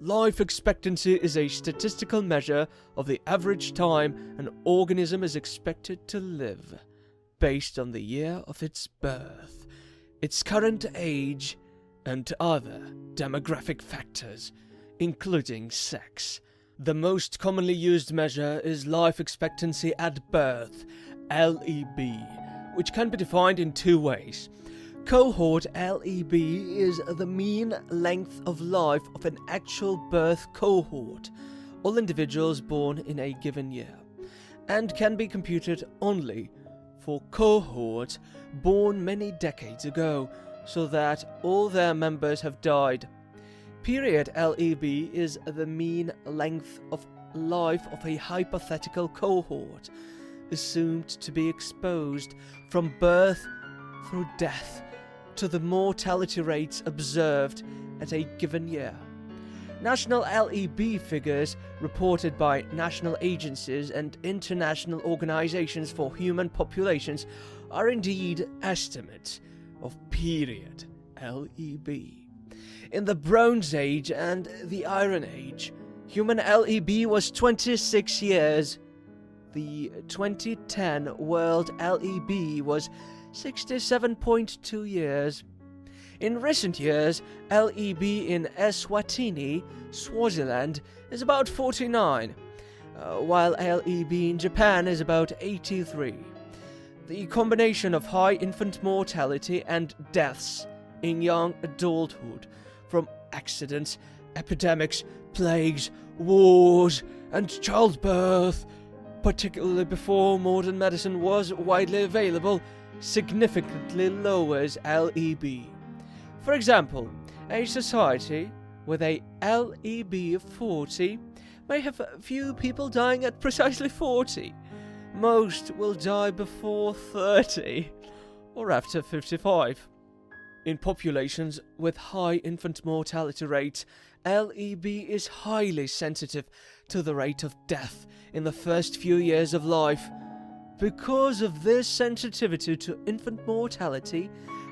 Life expectancy is a statistical measure of the average time an organism is expected to live, based on the year of its birth, its current age, and other demographic factors, including sex. The most commonly used measure is life expectancy at birth, LEB, which can be defined in two ways. Cohort LEB is the mean length of life of an actual birth cohort, all individuals born in a given year, and can be computed only for cohorts born many decades ago, so that all their members have died. Period LEB is the mean length of life of a hypothetical cohort, assumed to be exposed from birth through death to the mortality rates observed at a given year. National LEB figures reported by national agencies and international organizations for human populations are indeed estimates of period LEB. In the Bronze Age and the Iron Age, human LEB was 26 years. The 2010 world LEB was 67.2 years. In recent years, LEB in Eswatini, Swaziland, is about 49, while LEB in Japan is about 83. The combination of high infant mortality and deaths in young adulthood from accidents, epidemics, plagues, wars, and childbirth, particularly before modern medicine was widely available, significantly lowers LEB. For example, a society with a LEB of 40 may have few people dying at precisely 40. Most will die before 30 or after 55. In populations with high infant mortality rates, LEB is highly sensitive to the rate of death in the first few years of life. Because of this sensitivity to infant mortality,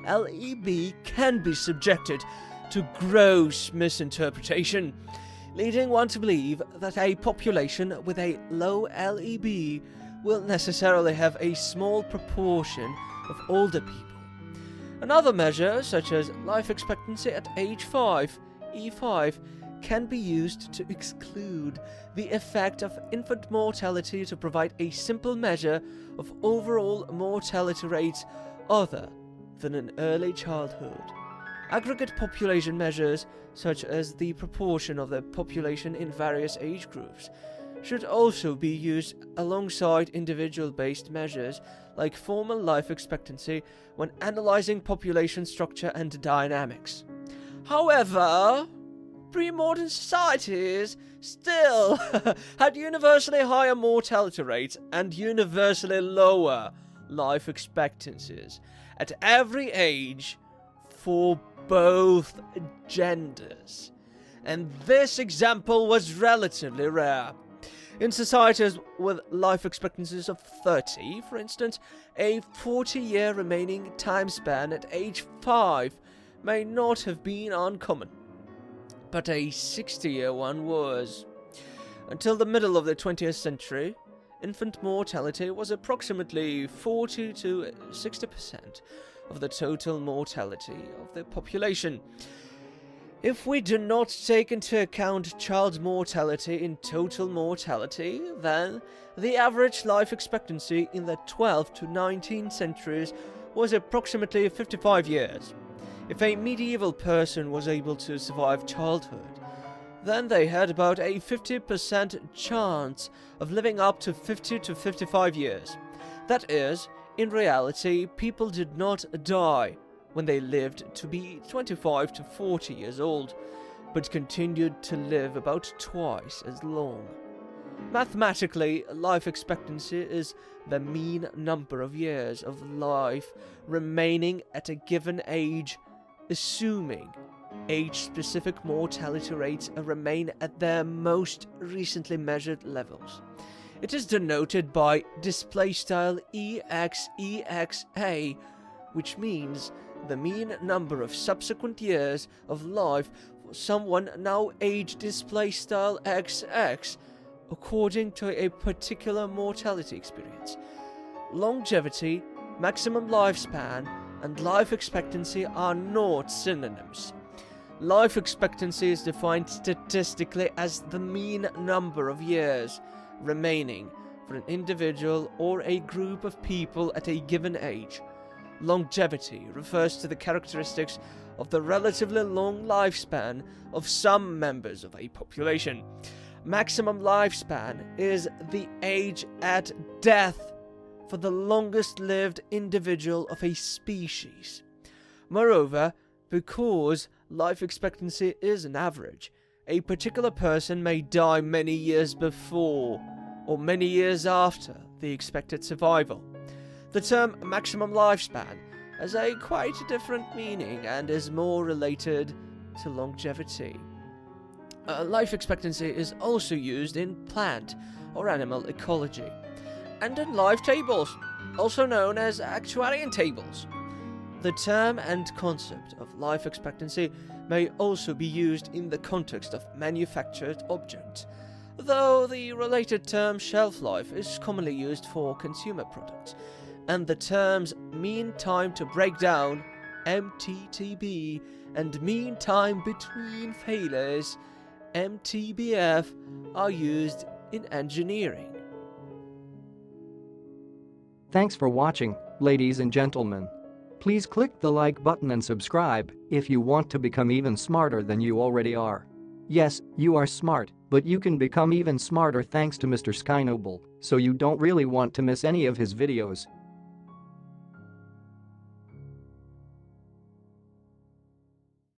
LEB can be subjected to gross misinterpretation, leading one to believe that a population with a low LEB will necessarily have a small proportion of older people. Another measure, such as life expectancy at age 5, E5, can be used to exclude the effect of infant mortality to provide a simple measure of overall mortality rates other than in early childhood. Aggregate population measures, such as the proportion of the population in various age groups, should also be used alongside individual-based measures like formal life expectancy when analyzing population structure and dynamics. However, pre-modern societies still had universally higher mortality rates and universally lower life expectancies at every age for both genders. And this example was relatively rare. In societies with life expectancies of 30, for instance, a 40-year remaining time span at age 5 may not have been uncommon, but a 60-year one was. Until the middle of the 20th century, infant mortality was approximately 40 to 60% of the total mortality of the population. If we do not take into account child mortality in total mortality, then the average life expectancy in the 12th to 19th centuries was approximately 55 years. If a medieval person was able to survive childhood, then they had about a 50% chance of living up to 50 to 55 years. That is, in reality, people did not die when they lived to be 25 to 40 years old, but continued to live about twice as long. Mathematically, life expectancy is the mean number of years of life remaining at a given age, assuming age-specific mortality rates remain at their most recently measured levels. It is denoted by displaystyle EXEXA, which means the mean number of subsequent years of life for someone now age displaystyle XX according to a particular mortality experience. Longevity, maximum lifespan, and life expectancy are not synonyms. Life expectancy is defined statistically as the mean number of years remaining for an individual or a group of people at a given age. Longevity refers to the characteristics of the relatively long lifespan of some members of a population. Maximum lifespan is the age at death for the longest lived individual of a species. Moreover, because life expectancy is an average, a particular person may die many years before or many years after the expected survival. The term maximum lifespan has a quite different meaning and is more related to longevity. Life expectancy is also used in plant or animal ecology, and in life tables, also known as actuarial tables. The term and concept of life expectancy may also be used in the context of manufactured objects, though the related term shelf life is commonly used for consumer products, and the terms mean time to break down, MTTB, and mean time between failures, MTBF, are used in engineering. Thanks for watching, ladies and gentlemen. Please click the like button and subscribe if you want to become even smarter than you already are. Yes, you are smart, but you can become even smarter thanks to Mr. Skynoble, so you don't really want to miss any of his videos.